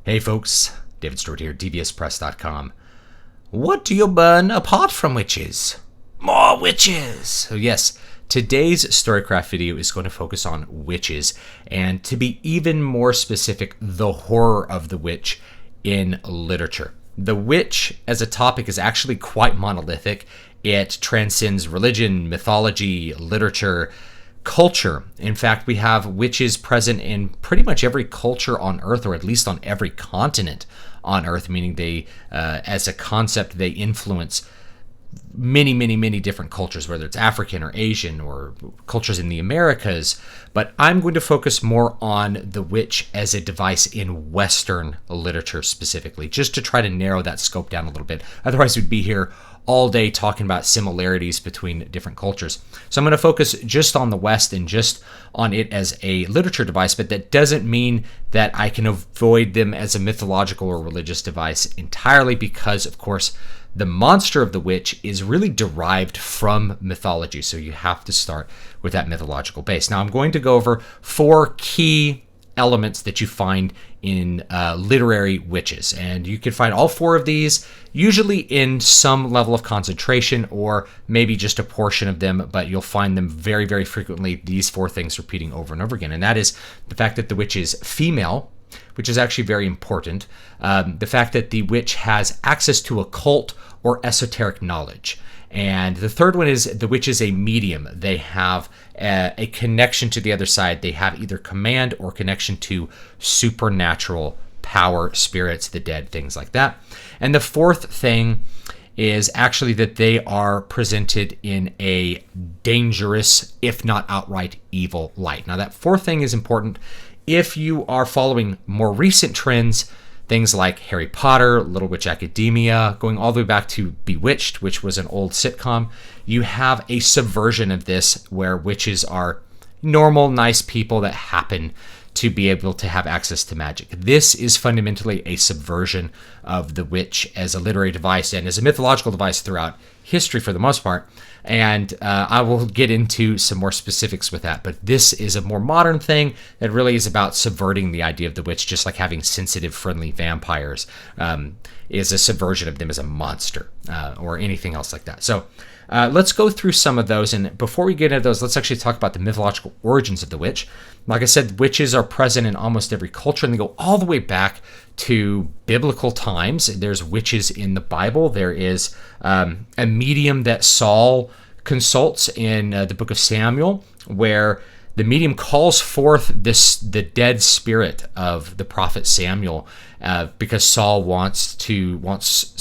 Hey folks, David Stewart here, deviouspress.com. What do you burn apart from witches? More witches! So yes, today's Storycraft video is going to focus on witches, and to be even more specific, the horror of the witch in literature. The witch as a topic is actually quite monolithic. It transcends religion, mythology, literature, culture. In fact, we have witches present in pretty much every culture on Earth, or at least on every continent on Earth, meaning they, as a concept, they influence many different cultures, whether it's African or Asian or cultures in the Americas. But I'm going to focus more on the witch as a device in Western literature specifically, just to try to narrow that scope down a little bit. Otherwise, we'd be here all day talking about similarities between different cultures. So I'm going to focus just on the West and just on it as a literature device, but that doesn't mean that I can avoid them as a mythological or religious device entirely, because, of course, the monster of the witch is really derived from mythology. So you have to start with that mythological base. Now I'm going to go over 4 key elements that you find in literary witches, and you can find all 4 of these usually in some level of concentration, or maybe just a portion of them, but you'll find them very frequently, these 4 things repeating over and over again. And that is the fact that the witch is female, which is actually very important. The fact that the witch has access to occult or esoteric knowledge. And the third one is the witch is a medium. They have a connection to the other side. They have either command or connection to supernatural power, spirits, the dead, things like that. And the fourth thing is actually that they are presented in a dangerous, if not outright evil light. Now that fourth thing is important if you are following more recent trends, things like Harry Potter, Little Witch Academia, going all the way back to Bewitched, which was an old sitcom. You have a subversion of this where witches are normal, nice people that happen to be able to have access to magic. This is fundamentally a subversion of the witch as a literary device and as a mythological device throughout history for the most part. And I will get into some more specifics with that. But this is a more modern thing that really is about subverting the idea of the witch, just like having sensitive, friendly vampires is a subversion of them as a monster or anything else like that. So let's go through some of those. And before we get into those, let's actually talk about the mythological origins of the witch. Like I said, witches are present in almost every culture, and they go all the way back to biblical times. There's witches in the Bible. There is a medium that Saul consults in the book of Samuel, where the medium calls forth the dead spirit of the prophet Samuel, because Saul wants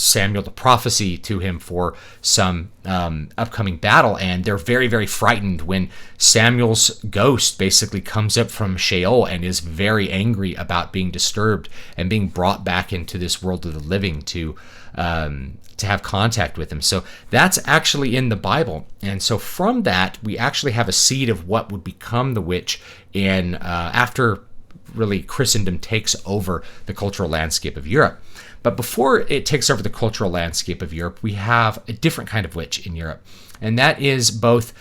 Samuel to prophesy to him for some upcoming battle, and they're very frightened when Samuel's ghost basically comes up from Sheol and is very angry about being disturbed and being brought back into this world of the living to have contact with him. So that's actually in the Bible. And so from that, we actually have a seed of what would become the witch in after really Christendom takes over the cultural landscape of Europe. But before it takes over the cultural landscape of Europe, we have a different kind of witch in Europe. And that is both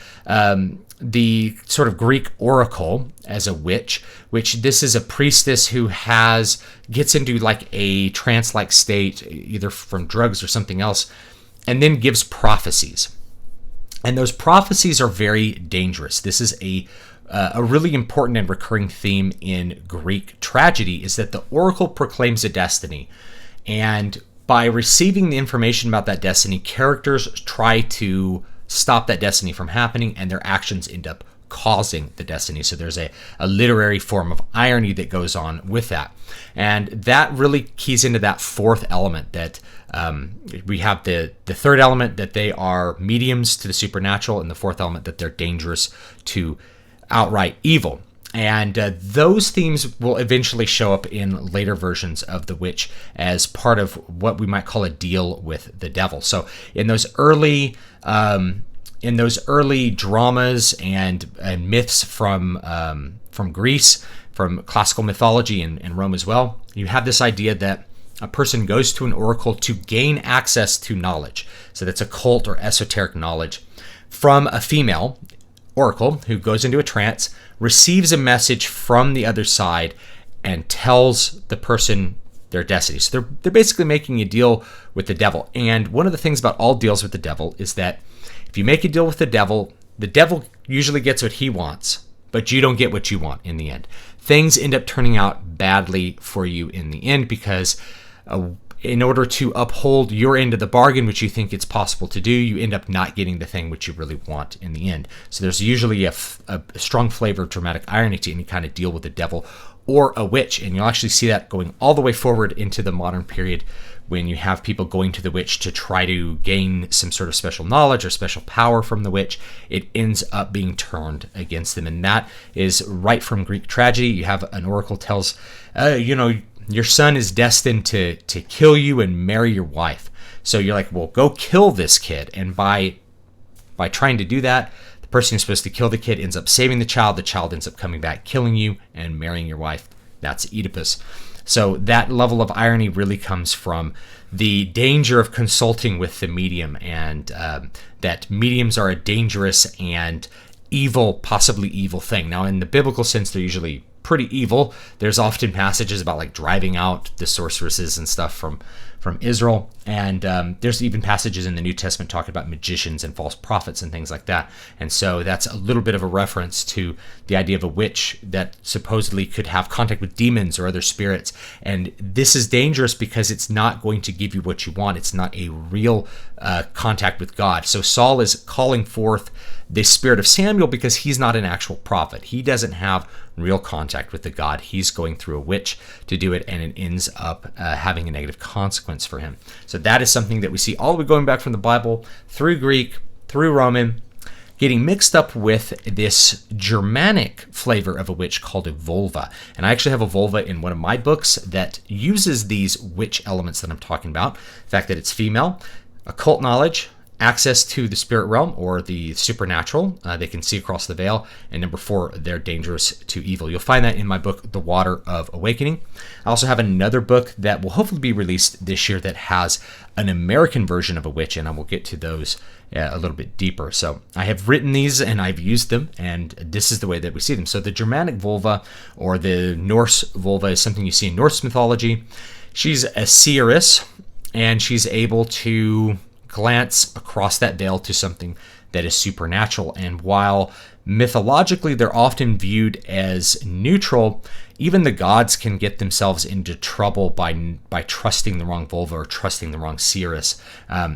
the sort of Greek oracle as a witch, which this is a priestess who gets into like a trance-like state, either from drugs or something else, and then gives prophecies. And those prophecies are very dangerous. This is a really important and recurring theme in Greek tragedy, is that the oracle proclaims a destiny. And by receiving the information about that destiny, characters try to stop that destiny from happening, and their actions end up causing the destiny. So there's a literary form of irony that goes on with that. And that really keys into that fourth element, that we have the third element, that they are mediums to the supernatural, and the fourth element, that they're dangerous to outright evil. And those themes will eventually show up in later versions of the witch as part of what we might call a deal with the devil. So in those early dramas and myths from Greece, from classical mythology and Rome as well, you have this idea that a person goes to an oracle to gain access to knowledge. So that's occult or esoteric knowledge from a female oracle who goes into a trance, receives a message from the other side, and tells the person their destiny. So they're basically making a deal with the devil. And one of the things about all deals with the devil is that if you make a deal with the devil usually gets what he wants, but you don't get what you want in the end. Things end up turning out badly for you in the end because in order to uphold your end of the bargain, which you think it's possible to do, you end up not getting the thing which you really want in the end. So there's usually a strong flavor of dramatic irony to any kind of deal with the devil or a witch. And you'll actually see that going all the way forward into the modern period when you have people going to the witch to try to gain some sort of special knowledge or special power from the witch. It ends up being turned against them. And that is right from Greek tragedy. You have an oracle tells, your son is destined to kill you and marry your wife. So you're like, well, go kill this kid. And by trying to do that, the person who's supposed to kill the kid ends up saving the child ends up coming back, killing you, and marrying your wife. That's Oedipus. So that level of irony really comes from the danger of consulting with the medium, and that mediums are a dangerous and evil, possibly evil thing. Now, in the biblical sense, they're usually pretty evil. There's often passages about like driving out the sorceresses and stuff from Israel, and there's even passages in the New Testament talking about magicians and false prophets and things like that. And so that's a little bit of a reference to the idea of a witch that supposedly could have contact with demons or other spirits. And this is dangerous because it's not going to give you what you want. It's not a real contact with God. So Saul is calling forth the spirit of Samuel because he's not an actual prophet. He doesn't have real contact with the God. He's going through a witch to do it, and it ends up having a negative consequence for him. So that is something that we see all the way going back from the Bible, through Greek, through Roman, getting mixed up with this Germanic flavor of a witch called a vulva. And I actually have a vulva in one of my books that uses these witch elements that I'm talking about. The fact that it's female, occult knowledge, access to the spirit realm or the supernatural. They can see across the veil. And number 4, they're dangerous to evil. You'll find that in my book, The Water of Awakening. I also have another book that will hopefully be released this year that has an American version of a witch, and I will get to those a little bit deeper. So I have written these and I've used them, and this is the way that we see them. So the Germanic vulva or the Norse vulva is something you see in Norse mythology. She's a seeress, and she's able to glance across that veil to something that is supernatural. And while mythologically they're often viewed as neutral, even the gods can get themselves into trouble by trusting the wrong vulva or trusting the wrong seeress.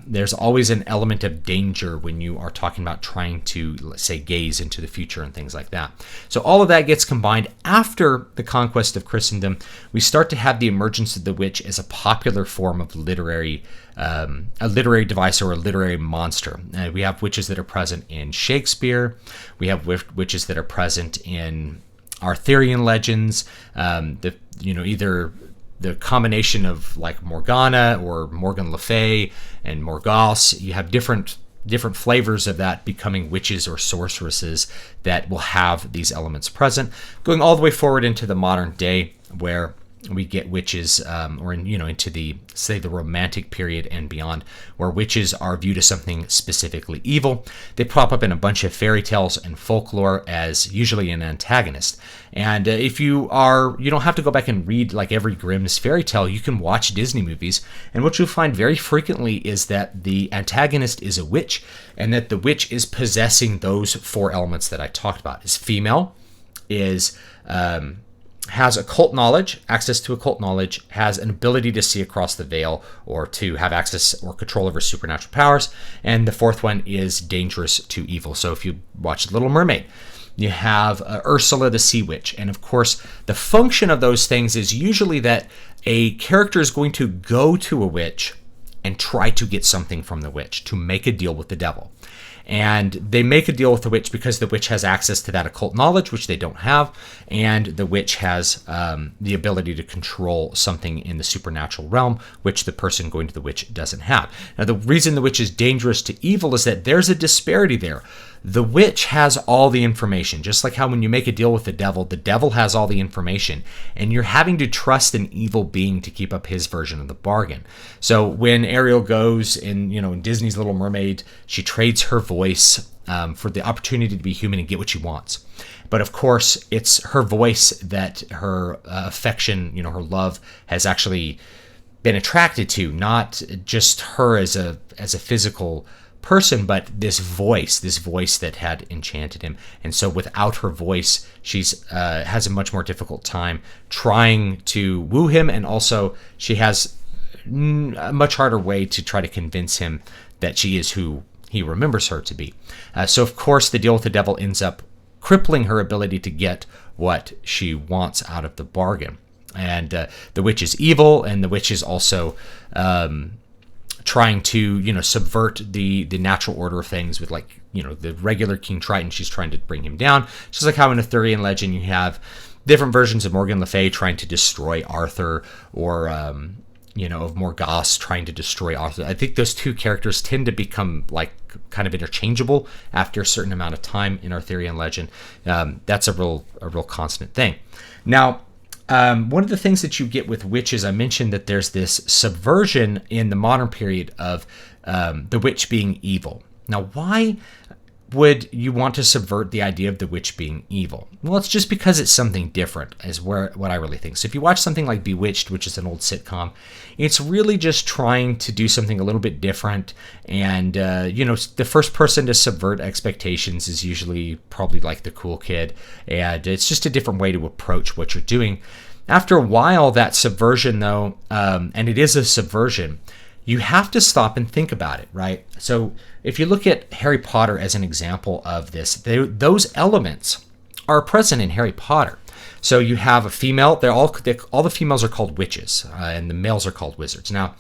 There's always an element of danger when you are talking about trying to, let's say, gaze into the future and things like that. So all of that gets combined. After the conquest of Christendom, we start to have the emergence of the witch as a popular form of a literary device or a literary monster. We have witches that are present in Shakespeare. We have witches that are present in Arthurian legends. Either the combination of like Morgana or Morgan Le Fay and Morgause. You have different flavors of that becoming witches or sorceresses that will have these elements present, going all the way forward into the modern day where we get witches, into the Romantic period and beyond, where witches are viewed as something specifically evil. They pop up in a bunch of fairy tales and folklore as usually an antagonist. And if you don't have to go back and read like every Grimm's fairy tale. You can watch Disney movies, and what you'll find very frequently is that the antagonist is a witch, and that the witch is possessing those 4 elements that I talked about. Is female, has occult knowledge, access to occult knowledge, has an ability to see across the veil or to have access or control over supernatural powers. And the 4th one is dangerous to evil. So if you watch Little Mermaid, you have Ursula the Sea Witch. And of course, the function of those things is usually that a character is going to go to a witch and try to get something from the witch, to make a deal with the devil. And they make a deal with the witch because the witch has access to that occult knowledge, which they don't have, and the witch has the ability to control something in the supernatural realm, which the person going to the witch doesn't have. Now, the reason the witch is dangerous to evil is that there's a disparity there. the witch has all the information. Just like how when you make a deal with the devil has all the information, and you're having to trust an evil being to keep up his version of the bargain. So when Ariel goes in Disney's Little Mermaid, she trades her voice for the opportunity to be human and get what she wants. But of course, it's her voice that her affection, her love has actually been attracted to, not just her as a physical person, but this voice that had enchanted him. And so without her voice, she's has a much more difficult time trying to woo him, and also she has a much harder way to try to convince him that she is who he remembers her to be. So of course, the deal with the devil ends up crippling her ability to get what she wants out of the bargain. And the witch is evil, and the witch is also trying to subvert the natural order of things with the regular King Triton. She's trying to bring him down, just like how in Arthurian legend you have different versions of Morgan Le Fay trying to destroy Arthur, or of Morgause trying to destroy Arthur. I think those two characters tend to become kind of interchangeable after a certain amount of time in Arthurian legend. That's a real constant thing. Now, one of the things that you get with witches, I mentioned that there's this subversion in the modern period of the witch being evil. Now, why would you want to subvert the idea of the witch being evil? Well, it's just because it's something different, is what I really think. So if you watch something like Bewitched, which is an old sitcom, it's really just trying to do something a little bit different. And, the first person to subvert expectations is usually probably like the cool kid. And it's just a different way to approach what you're doing. After a while, that subversion, though, and it is a subversion, you have to stop and think about it, right? So if you look at Harry Potter as an example of this, those elements are present in Harry Potter. So you have a female, all the females are called witches, and the males are called wizards. Now,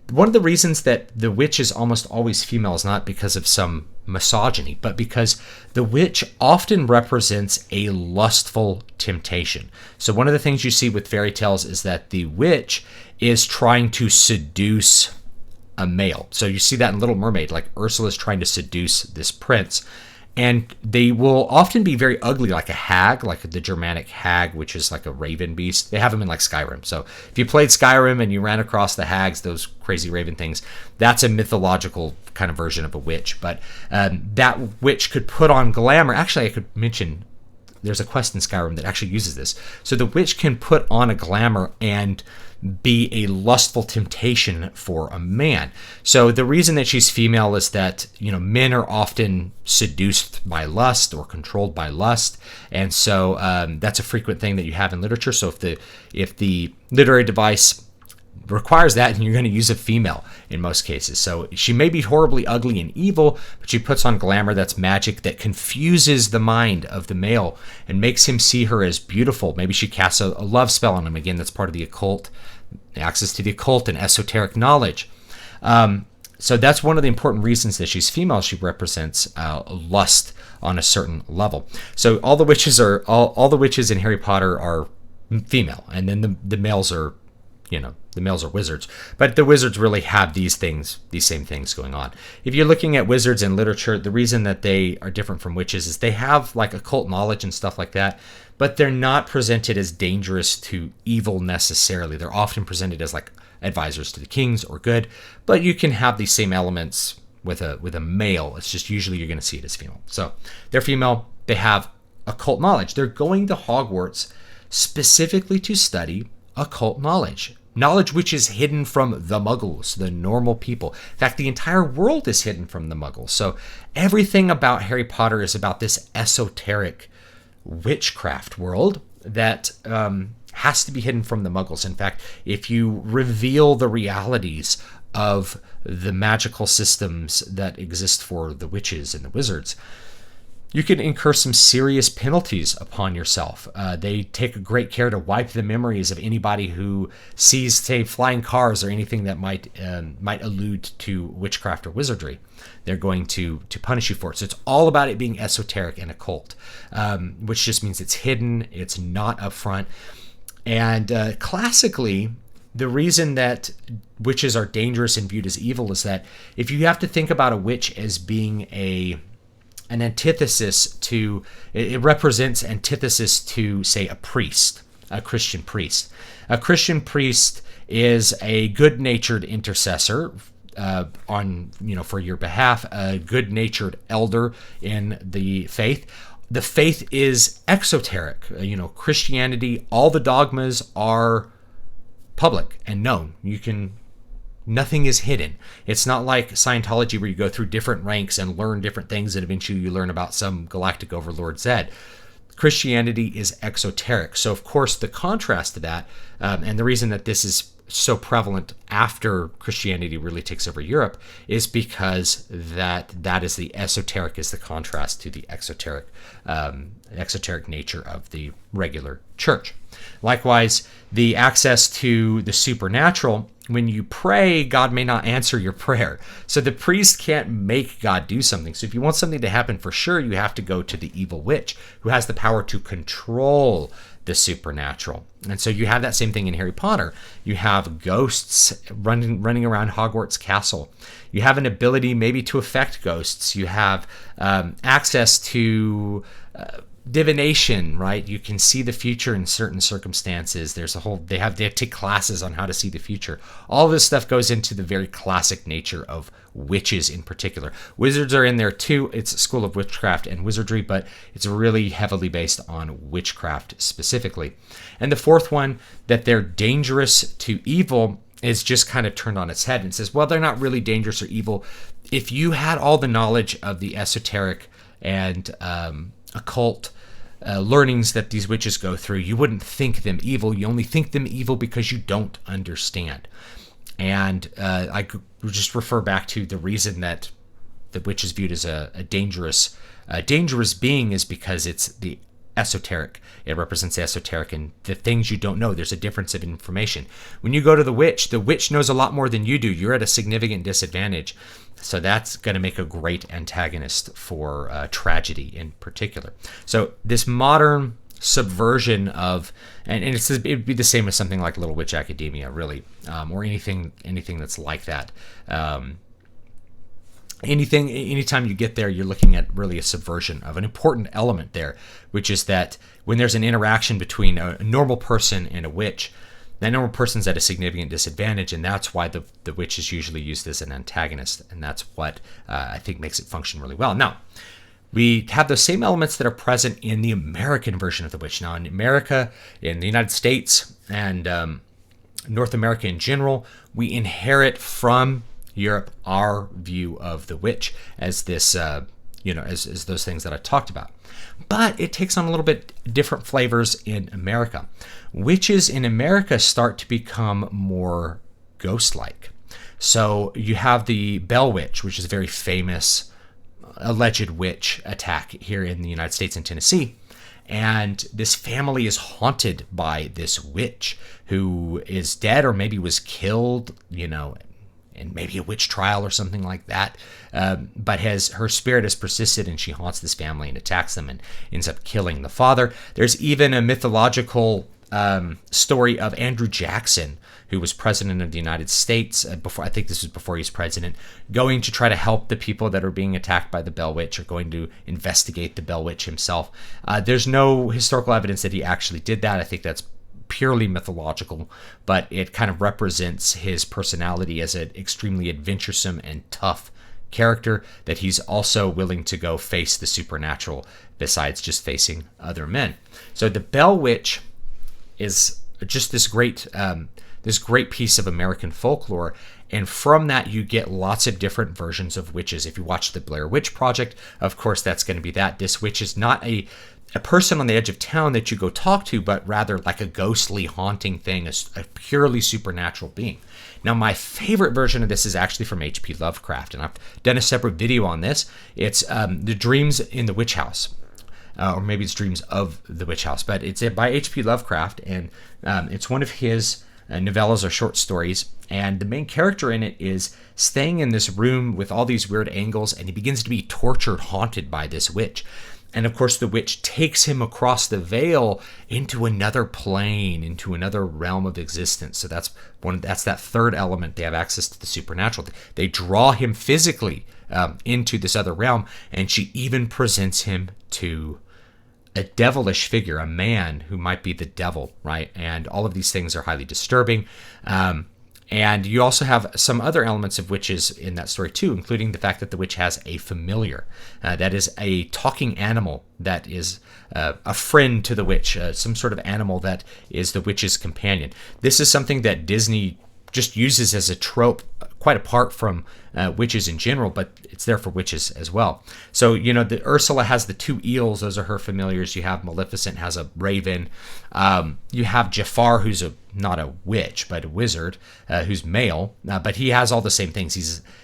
one of the reasons that the witch is almost always female is not because of some misogyny, but because the witch often represents a lustful temptation. So one of the things you see with fairy tales is that the witch is trying to seduce a male. So you see that in Little Mermaid, like Ursula's trying to seduce this prince. And they will often be very ugly, like a hag, like the Germanic hag, which is like a raven beast. They have them in like Skyrim. So if you played Skyrim and you ran across the hags, those crazy raven things, that's a mythological kind of version of a witch. But that witch could put on glamour. Actually, I could mention there's a quest in Skyrim that actually uses this. So the witch can put on a glamour and be a lustful temptation for a man. So the reason that she's female is that, men are often seduced by lust or controlled by lust. And so that's a frequent thing that you have in literature. So if the literary device requires that, and you're going to use a female in most cases. So she may be horribly ugly and evil, but she puts on glamour that's magic that confuses the mind of the male and makes him see her as beautiful. Maybe she casts a love spell on him. Again, that's part of the occult, access to the occult and esoteric knowledge. So that's one of the important reasons that she's female. She represents lust on a certain level. So all the witches in Harry Potter are female, and then the males are, the males are wizards. But the wizards really have these same things going on. If you're looking at wizards in literature, the reason that they are different from witches is they have like occult knowledge and stuff like that, but they're not presented as dangerous to evil necessarily. They're often presented as like advisors to the kings or good, but you can have these same elements with a male. It's just usually you're going to see it as female. So they're female. They have occult knowledge. They're going to Hogwarts specifically to study occult knowledge which is hidden from the muggles, the normal people. In fact, the entire world is hidden from the muggles. So everything about Harry Potter is about this esoteric witchcraft world that has to be hidden from the muggles. In fact, if you reveal the realities of the magical systems that exist for the witches and the wizards, you can incur some serious penalties upon yourself. They take great care to wipe the memories of anybody who sees, say, flying cars or anything that might allude to witchcraft or wizardry. They're going to punish you for it. So it's all about it being esoteric and occult, which just means it's hidden, it's not upfront. And classically, the reason that witches are dangerous and viewed as evil is that if you have to think about a witch as being a an antithesis to, it represents antithesis to, say, a priest, a Christian priest. A Christian priest is a good-natured intercessor for your behalf, a good-natured elder in the faith. The faith is exoteric. Christianity, all the dogmas are public and known. Nothing is hidden. It's not like Scientology where you go through different ranks and learn different things and eventually you learn about some galactic overlord Zed. Christianity is exoteric. So, of course, the contrast to that, and the reason that this is so prevalent after Christianity really takes over Europe, is because that is the esoteric, is the contrast to the exoteric nature of the regular church. Likewise, the access to the supernatural. When you pray, God may not answer your prayer. So the priest can't make God do something. So if you want something to happen for sure, you have to go to the evil witch who has the power to control the supernatural. And so you have that same thing in Harry Potter. You have ghosts running around Hogwarts Castle. You have an ability maybe to affect ghosts. You have access to divination, right? You can see the future in certain circumstances. They have to take classes on how to see the future. All this stuff goes into the very classic nature of witches in particular. Wizards are in there too. It's a school of witchcraft and wizardry, but it's really heavily based on witchcraft specifically. And the fourth one, that they're dangerous to evil, is just kind of turned on its head and says, well, they're not really dangerous or evil. If you had all the knowledge of the esoteric and occult learnings that these witches go through, you wouldn't think them evil. You only think them evil because you don't understand. And I could just refer back to the reason that the witch is viewed as a dangerous being is because it's the esoteric. It represents the esoteric and the things you don't know. There's a difference of information. When you go to the witch knows a lot more than you do. You're at a significant disadvantage. So that's going to make a great antagonist for tragedy in particular. So this modern subversion of, and it'd be the same as something like Little Witch Academia, really, or anything that's like that. Anytime you get there, you're looking at really a subversion of an important element there, which is that when there's an interaction between a normal person and a witch, that normal person's at a significant disadvantage, and that's why the witch is usually used as an antagonist, and that's what I think makes it function really well. Now, we have those same elements that are present in the American version of the witch. Now, in America, in the United States, and North America in general, we inherit from Europe our view of the witch as this, as those things that I talked about. But it takes on a little bit different flavors in America. Witches in America start to become more ghost-like. So you have the Bell Witch, which is a very famous alleged witch attack here in the United States in Tennessee. And this family is haunted by this witch who is dead or maybe was killed, in maybe a witch trial or something like that. But her spirit has persisted and she haunts this family and attacks them and ends up killing the father. There's even a mythological story of Andrew Jackson, who was president of the United States I think this was before he was president, going to try to help the people that are being attacked by the Bell Witch, or going to investigate the Bell Witch himself. There's no historical evidence that he actually did that. I think that's purely mythological, but it kind of represents his personality as an extremely adventuresome and tough character, that he's also willing to go face the supernatural besides just facing other men. So the Bell Witch is just this great piece of American folklore, and from that you get lots of different versions of witches. If you watch the Blair Witch Project, of course that's going to be that. This witch is not a person on the edge of town that you go talk to, but rather like a ghostly haunting thing, a purely supernatural being. Now, my favorite version of this is actually from H.P. Lovecraft, and I've done a separate video on this. It's The Dreams in the Witch House. Or maybe it's Dreams of the Witch House, but it's by H.P. Lovecraft, and it's one of his novellas or short stories, and the main character in it is staying in this room with all these weird angles, and he begins to be tortured, haunted by this witch. And of course, the witch takes him across the veil into another plane, into another realm of existence. So that's that third element. They have access to the supernatural. They draw him physically into this other realm, and she even presents him to a devilish figure, a man who might be the devil, right? And all of these things are highly disturbing. And you also have some other elements of witches in that story too, including the fact that the witch has a familiar. That is a talking animal that is a friend to the witch, some sort of animal that is the witch's companion. This is something that Disney just uses as a trope, quite apart from witches in general, but it's there for witches as well. So, the Ursula has the two eels. Those are her familiars. You have Maleficent has a raven. You have Jafar, who's not a witch, but a wizard, who's male, but he has all the same things.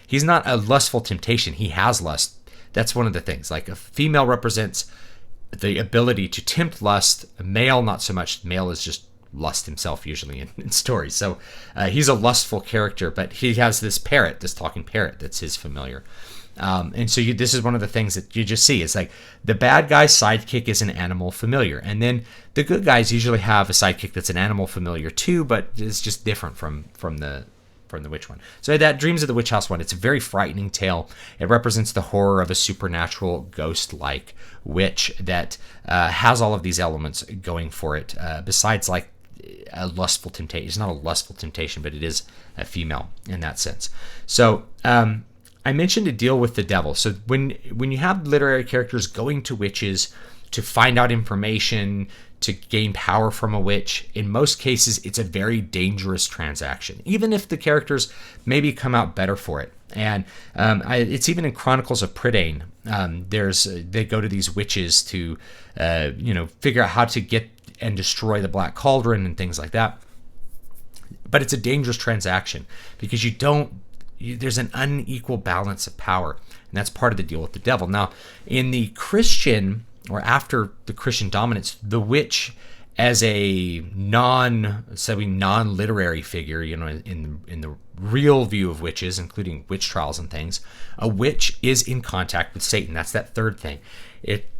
He's not a lustful temptation. He has lust. That's one of the things. Like a female represents the ability to tempt lust. A male, not so much. Male is just lust himself, usually in stories. So he's a lustful character, but he has this parrot, this talking parrot, that's his familiar. And so this is one of the things that you just see. It's like the bad guy's sidekick is an animal familiar, and then the good guys usually have a sidekick that's an animal familiar too, but it's just different from the witch one. So that Dreams of the Witch House one, it's a very frightening tale. It represents the horror of a supernatural ghost-like witch that has all of these elements going for it, besides like a lustful temptation. It's not a lustful temptation, but it is a female in that sense. So I mentioned to deal with the devil. So when you have literary characters going to witches to find out information, to gain power from a witch, in most cases, it's a very dangerous transaction, even if the characters maybe come out better for it. And it's even in Chronicles of Prydain. They go to these witches to, figure out how to get and destroy the Black Cauldron and things like that. But it's a dangerous transaction because there's an unequal balance of power, and that's part of the deal with the devil. Now, in the Christian, or after the Christian dominance, the witch as a non-literary figure, in the real view of witches, including witch trials and things, a witch is in contact with Satan. That's that third thing.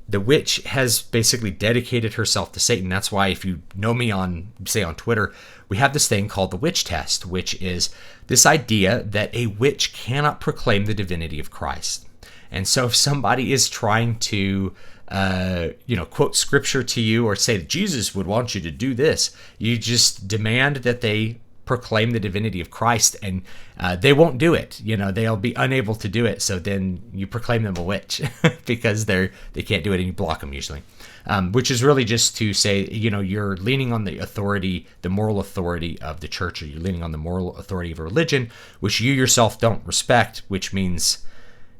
The witch has basically dedicated herself to Satan. That's why, if you know me on Twitter, we have this thing called the witch test, which is this idea that a witch cannot proclaim the divinity of Christ. And so if somebody is trying to quote scripture to you or say that Jesus would want you to do this, you just demand that they proclaim the divinity of Christ, and they won't do it. They'll be unable to do it. So then you proclaim them a witch because they can't do it, and you block them usually. Which is really just to say, you're leaning on the authority, the moral authority of the church, or you're leaning on the moral authority of a religion, which you yourself don't respect, which means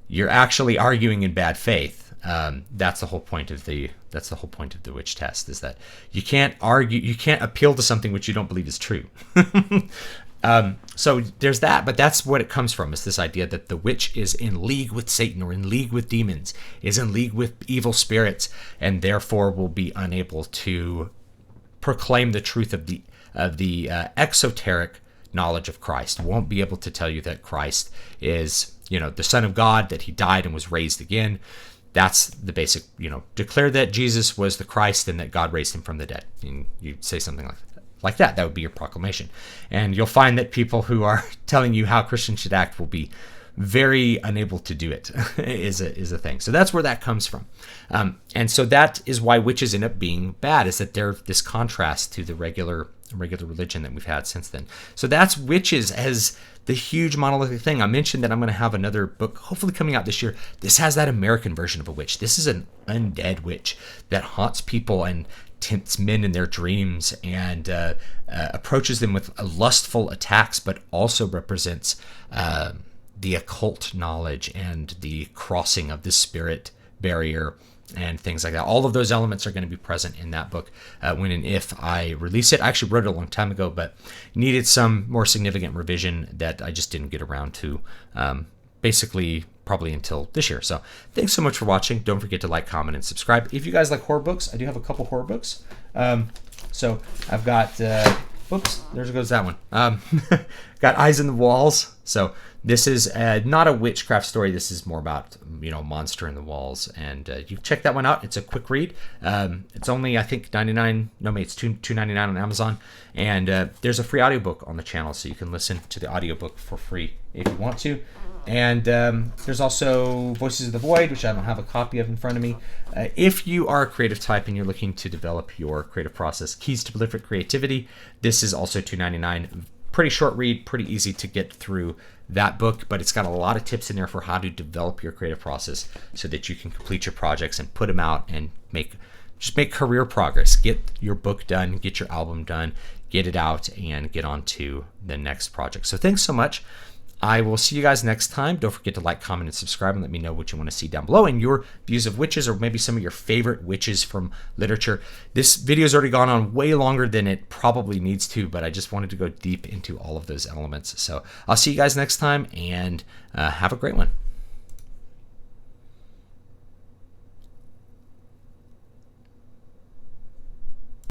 you're actually arguing in bad faith. That's the whole point of the witch test, is that you can't appeal to something which you don't believe is true. So there's that, but that's what it comes from, is this idea that the witch is in league with Satan, or in league with demons, is in league with evil spirits, and therefore will be unable to proclaim the truth of the exoteric knowledge of Christ. Won't be able to tell you that Christ is, the Son of God, that he died and was raised again. That's the basic, declare that Jesus was the Christ and that God raised him from the dead. And you say something like that. That would be your proclamation. And you'll find that people who are telling you how Christians should act will be very unable to do it, is a thing. So that's where that comes from. And so that is why witches end up being bad, is that they're this contrast to the regular religion that we've had since then. So that's witches as the huge monolithic thing. I mentioned that I'm going to have another book hopefully coming out this year. This has that American version of a witch. This is an undead witch that haunts people and tempts men in their dreams and approaches them with lustful attacks, but also represents the occult knowledge and the crossing of the spirit barrier and things like that. All of those elements are going to be present in that book when and if I release it. I actually wrote it a long time ago, but needed some more significant revision that I just didn't get around to, basically probably until this year. So thanks so much for watching. Don't forget to like, comment, and subscribe. If you guys like horror books, I do have a couple horror books. So I've got, oops, there goes that one. Got Eyes in the Walls. So This is not a witchcraft story. This is more about, monster in the walls, and you can check that one out. It's a quick read. It's only, I think, $99. No, it's $2.99 on Amazon, and there's a free audiobook on the channel, so you can listen to the audiobook for free if you want to. And there's also Voices of the Void, which I don't have a copy of in front of me. If you are a creative type and you're looking to develop your creative process, Keys to Prolific Creativity, this is also $2.99. Pretty short read, pretty easy to get through that book, but it's got a lot of tips in there for how to develop your creative process so that you can complete your projects and put them out and make career progress. Get your book done, get your album done, get it out, and get on to the next project. So thanks so much. I will see you guys next time. Don't forget to like, comment, and subscribe, and let me know what you want to see down below and your views of witches, or maybe some of your favorite witches from literature. This video's already gone on way longer than it probably needs to, but I just wanted to go deep into all of those elements. So I'll see you guys next time, and have a great one.